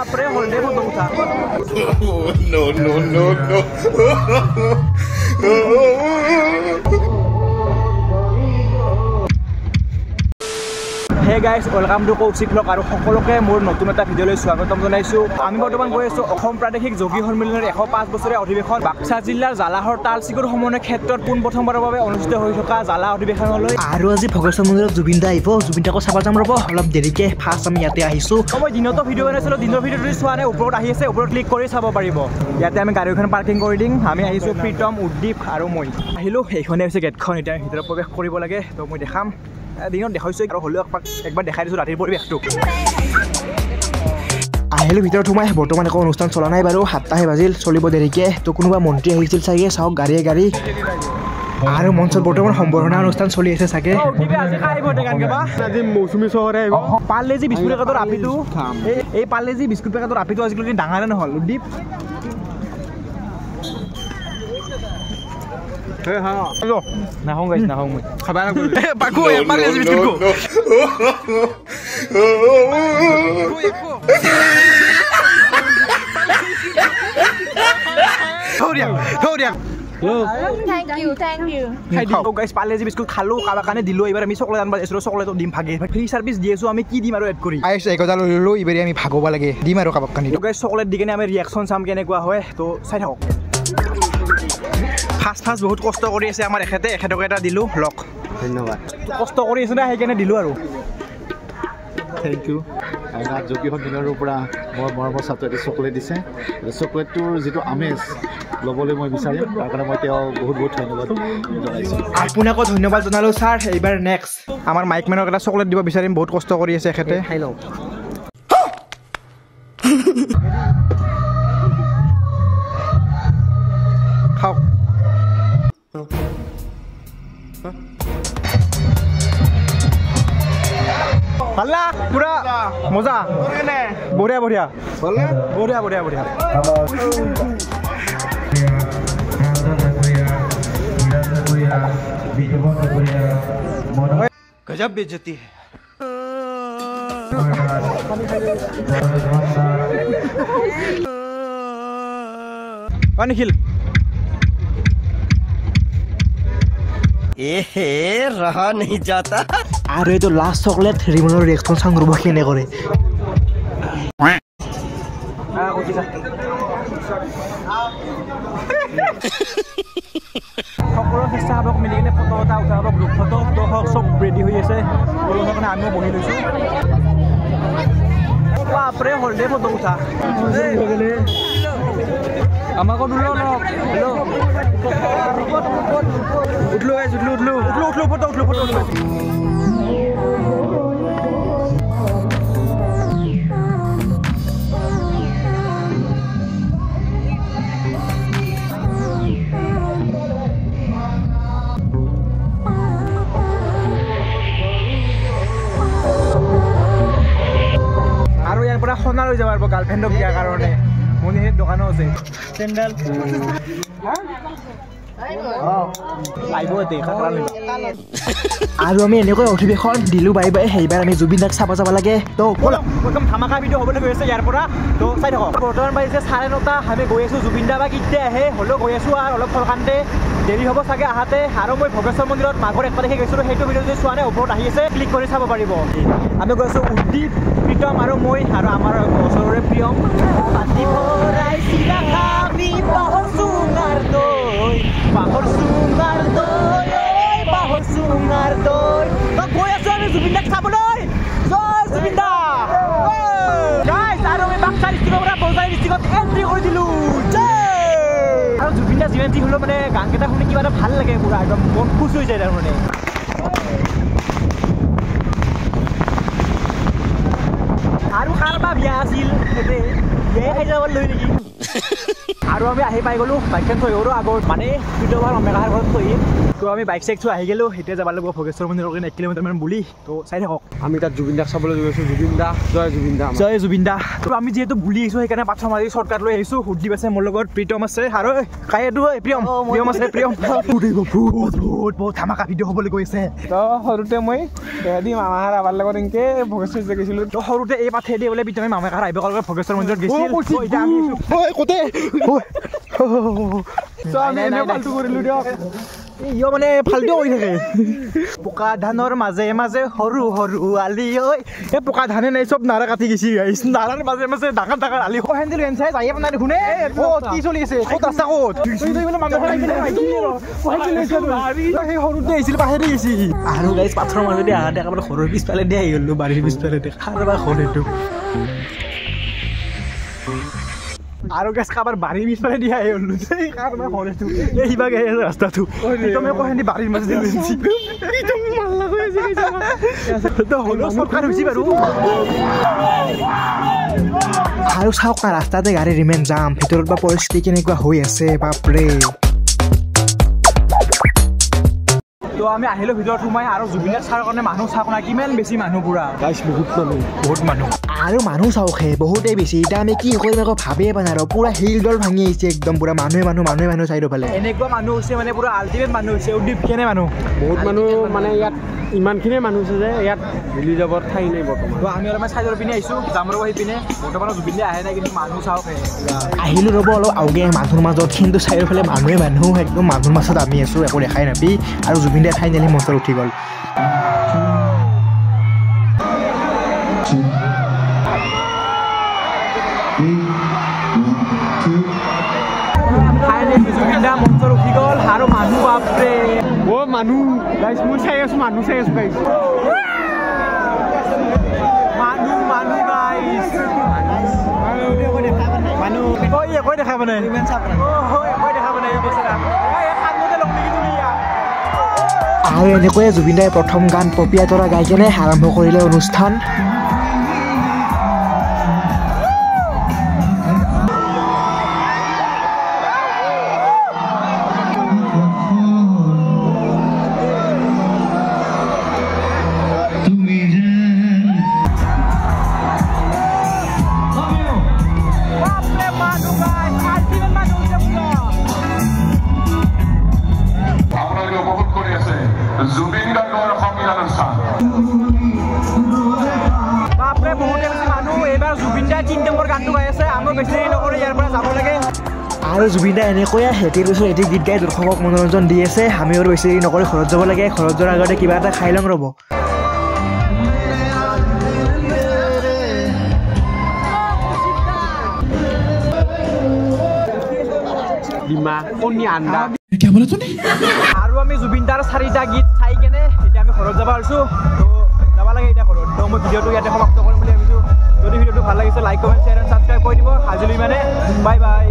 Apre holde mo douta. No. Hey guys, welcome to Koushik Vlog আৰু সকলোকে মোৰ নতুন এটা ভিডিঅ'লৈ স্বাগতম জনাইছো। আমি বৰ্তমান গৈ আছো অসম প্ৰাদেশিক যোগী সন্মিলনৰ 105 বছৰীয়া অধিৱেশন বাক্সা জিলাৰ জালাহৰ তালচিগুৰ সমন্বয় ক্ষেত্ৰত প্ৰথমবাৰৰ বাবে অনুষ্ঠিত হৈ থকা জালা অধিৱেশনলৈ আৰু আজি ভগৱান মন্দিৰত জুবিন দা আহিব। জুবিন দাক চাব যাম ৰব অলপ দেৰিকে। ফাৰ্ষ্ট আমি ইয়াতে আহিছো। মই দিনতো ভিডিঅ' বনাইছিলো। দিনৰ ভিডিঅ'টো চোৱা নাই, ওপৰত আহি আছে, ওপৰত ক্লিক কৰি চাব পাৰিব। ইয়াতে আমি গাড়ীখন পাৰ্কিং কৰি দিম। আমি আহিছো প্ৰীতম, উদ্দীপ আৰু মই আহিলো। এইখনে হৈছে গেটখন। এতিয়া ভিতৰত প্ৰৱেশ কৰিব লাগে, তো মই দেখাম। দিনত দেখাইছো আৰু হ'লেও একবাৰ দেখাই দিছোঁ ৰাতিৰ পৰিৱেশটো। আহিলোঁ ভিতৰত সোমাই। বৰ্তমান একো অনুষ্ঠান চলা নাই বাৰু, 7টাহে বাজিল, চলিব দেৰিকে। তো কোনোবা মন্ত্ৰী আহিছিল চাগে, চাওক গাড়ীয়ে গাড়ী। আৰু মঞ্চত বৰ্তমান সম্বৰ্ধনা অনুষ্ঠান চলি আছে চাগে। মৌচুমী চহৰে আহিব। পাৰ্লেজি বিস্কুট পেকেটৰ আপিটো, এই পাৰ্লেজি বিস্কুট পেকেটৰ আপিটো আজিকালি ডাঙৰে নহ'ল। উদ্দীপ নাহোঁ গাইছ, নাহোঁ মই খাবা পাৰ্লেজি বিস্কুট খালো, কাৰোবাৰ কাৰণে দিলো। এইবাৰ আমি চকলেট আনবা আছিলো, চকলেটৰ দিম ভাগে। ফ্ৰী চাৰ্ভিচ দি আছো। আমি কি দিম আৰু এড কৰি আহিছো 1000 ললো। এইবাৰ আমি ভাগব লাগে, দিম আৰু কাৰোবাক কানি চকলেট দি কিনে আমি ৰিয়েকশ্যন চাম কেনেকুৱা হয়। তো চাই থাকক। ফাৰ্ষ্ট বহুত কষ্ট কৰি আছে আমাৰ এখেতে এটা দিলোঁ লক। ধন্যবাদ। কষ্ট কৰি আছে না, সেইকাৰণে দিলোঁ আৰু থেংক ইউ। যোগী সন্মিলনৰ পৰা মোৰ মৰমৰ ছাত্ৰটি চকলেট দিছে। চকলেটটোৰ যিটো আমেজ ল'বলৈ মই বিচাৰিম, তাৰ কাৰণে মই তেওঁ বহুত ধন্যবাদ জনাইছোঁ। আপোনাকো ধন্যবাদ জনালোঁ ছাৰ। এইবাৰ নেক্সট আমাৰ মাইকমেনক এটা চকলেট দিব বিচাৰিম। বহুত কষ্ট কৰি আছে এখেতে। খাই লওঁ। খাওক। ভালা পুৰা মজা, বঢ়িয়া বঢ়িয়া বঢ়িয়া বঢ়িয়া বঢ়িয়া। গজব বেজতি হে। নিখিল रहा नहीं जाता। আৰু এইটো লাষ্ট চকলেট ৰিমনৰ ৰিয়েকশ্যন চাং ৰ'ব কেনে কৰে। সকলো স্বেচ্ছাসেৱক মিলি কিনে ফটো এটা উঠাব, গ্ৰুপ ফটো হওক, চব ৰেডি হৈ আছে। সকলোৰ কাৰণে আমিও বহি লৈছোঁ। বাপৰে হলদে ফটো উঠা আমাকো উঠলো অলপ। হেল্ল' উঠলো গাইছ, উঠলো ফটো উঠলো। আৰু ইয়াৰ পৰা সোণা লৈ যাব পাৰিব গাৰ্লফ্ৰেণ্ডক দিয়াৰ কাৰণে। মনিৰ দোকানো আছে চেণ্ডেল। আৰু আমি এনেকৈ অধিৱেশন দিলো বাই বাই। সেইবাৰ আমি জুবিন দাক চাব যাব লাগে। তো একদম ধামাকা ভিডিঅ' হ'বলৈ গৈ আছে ইয়াৰ পৰা। তো চাই থাকক। বৰ্তমান বাজিছে 9:30। আমি গৈ আছোঁ। জুবিন দা বা কেতিয়া আহে, হ'লেও গৈ আছোঁ আৰু অলপ সলকান্তে দেৰি হ'ব চাগে আহাতে। আৰু মই ভগেশ্বৰ মন্দিৰত মাঘৰ 1 তাৰিখে গৈছিলোঁ। সেইটো ভিডিঅ' যদি চোৱা নাই, ওপৰত আহি আছে, ক্লিক কৰি চাব পাৰিব। আমি গৈ আছোঁ উদ্দীপ, প্ৰীতম আৰু মই আৰু আমাৰ ওচৰৰে প্ৰিয়ম। গৈ আছো আমি জুবিন দাক চাবলৈ। জয় জুবিন দা। আৰু আমি বাক্সা ডিষ্ট্ৰিক্টৰ পৰা বজাই ডিষ্ট্ৰিক্টত এণ্ট্ৰি কৰি দিলোঁ। আৰু জুবিন দা যিমান যি হ'লেও মানে গানকেইটা শুনি কিবা এটা ভাল লাগে, পুৰা একদম মন খুচ হৈ যায় তাৰমানে। আৰু কাৰোবাৰ বিয়া আছিল, বিয়াই খাই যাব লৈ নেকি। আৰু আমি আহি পাই গ'লো বাইকখন থৈ গ'লো আগত মানে পিতবাৰ মেঘাৰ ঘৰত থৈ তো আমি বাইক চাইক থৈ আহি গ'লো এতিয়া যাব লাগিব ভোগেশ্বৰ মন্দিৰৰ কাৰণে 1 কিলোমিটাৰমান বুলি তো চাই থাকক আমি তাত জুবিন দাক চাবলৈ গৈ আছোঁ জুবিন দা জয় জুবিন দা তো আমি যিহেতু বুলি আহিছোঁ সেইকাৰণে পাথৰ মাৰি শ্বৰ্টকাট লৈ আহিছোঁ সুদীপ আছে মোৰ লগত প্ৰীতম আছে আৰু কাইটো প্ৰিয়ম আছে প্ৰিয়ম বহুত ধামাকা ভিডিঅ' হ'বলৈ গৈছে তো সৰুতে মই এদিন মামাৰ আবাৰ লগত এনেকৈ ভোগেশ্বৰ গৈছিলোঁ তো সৰুতে এই পাথে দি বোলে প্ৰীতমে মামাৰ আহিব ক'লে ভোগেশ্বৰ মন্দিৰত গৈছিল এতিয়া আমি ফাল্টু কৰিলোঁ দিয়ক ইয় মানে ফাল্টু হৈ থাকে পকা ধানৰ মাজে মাজে সৰু সৰু আলি ঐ এই পকা ধানে নাই চব নাৰা কাটি গৈছে নাৰাৰ মাজে মাজে ডাঙৰ ডাঙৰ আলি হেন্দিল এনচাই যাই আপোনাৰ দেখোনে ক'ত কি চলি আছে ক'ত ৰাস্তা ক'ত সেই সৰুতে আহিছিল পাহেৰি গৈছে আৰু গাইছ পাথৰৰ মাজেদি আহাতে একেবাৰে ঘৰৰ পিছফালে দি আহি গ'লো বাৰীৰ পিছফালে খাৰবা ঘৰটো আৰু গেছ কাবাৰ বাৰীৰ পিছফালে দি আহি গ'লো কাৰবা ঘৰটো এই সিবা গাই আছে ৰাস্তাটো তুমি কহেndi বাৰীৰ মাজেদি লৈছি ভাল লাগে তো হলো সৰকাৰ হইছি বাৰু আৰু চাওক না ৰাস্তাতে গাড়ী ৰিমেন জাম ভিতৰত বা পৰিস্থিতি কেনেকুৱা হৈ আছে বাপৰে তো আমি আহিলো ভিতৰত সোমাই আৰু জুবিন চাৰ কাৰণে মানুহ চাওক না কিমান বেছি মানুহ পুৰা গাইছ বহুত মানুহ আৰু মানুহ চাওকহে বহুতেই বেছি এতিয়া আমি কি কৰিম আকৌ ভাবিয়ে পোৱা নাই আৰু পুৰা শিলডল ভাঙি আহিছে একদম পুৰা মানুহে মানুহ চাইডৰ ফালে এনেকুৱা মানুহ হৈছে মানে পুৰা আল্টিমেট মানুহ হৈছে উদ্দীপ কেনে মানুহ বহুত মানুহ মানে ইয়াত ইমানখিনিয়ে মানুহ আছে যে ইয়াত মিলি যাবৰ ঠাই নাই বৰ্তমান তো আমি অলপমান চাইডৰ পিনে আহিছোঁ যাম ৰ'ব সেইপিনে বৰ্তমান জুবিন আহে নাই কিন্তু মানুহ চাওকহে আহিলোঁ ৰ'ব অলপ আউগে মানুহৰ মাজত কিন্তু চাইডৰ ফালে মানুহ একদম মানুহৰ মাজত আমি আছোঁ একো দেখাই নাপি আৰু জুবিন দাই ফাইনেলি মঞ্চত উঠি গ'ল মঞ্চত উঠি গ'ল আৰু মানুহ বাপৰে মানুহ গাইছ মই চাই আছোঁ মানুহ গাইছ মানুহ গাইছ মানুহ একোৱে দেখা মানে আৰু এনেকৈয়ে জুবিন দাই প্ৰথম গান পপিয়া তৰা গাই কেনে আৰম্ভ কৰিলে অনুষ্ঠান আৰু জুবিন দাই এনেকৈয়ে এটি গীত গাই দৰ্শকক মনোৰঞ্জন দি আছে আমি আৰু বেছি দেৰি নকৰি ঘৰত যাব লাগে ঘৰত যোৱাৰ আগতে কিবা এটা খাই ল'ম ৰ'ব আৰু আমি জুবিন দাৰ 4টা গীত চাই কেনে এতিয়া আমি ঘৰত যাব আছোঁ তো যাব লাগে এতিয়া ঘৰত তো মই ভিডিঅ'টো ইয়াতে সমাপ্ত কৰিম বুলি ভাবিছোঁ যদি ভিডিঅ'টো ভাল লাগিছে like comment share and subscribe কৰি দিব আজিলৈ মানে বাই বাই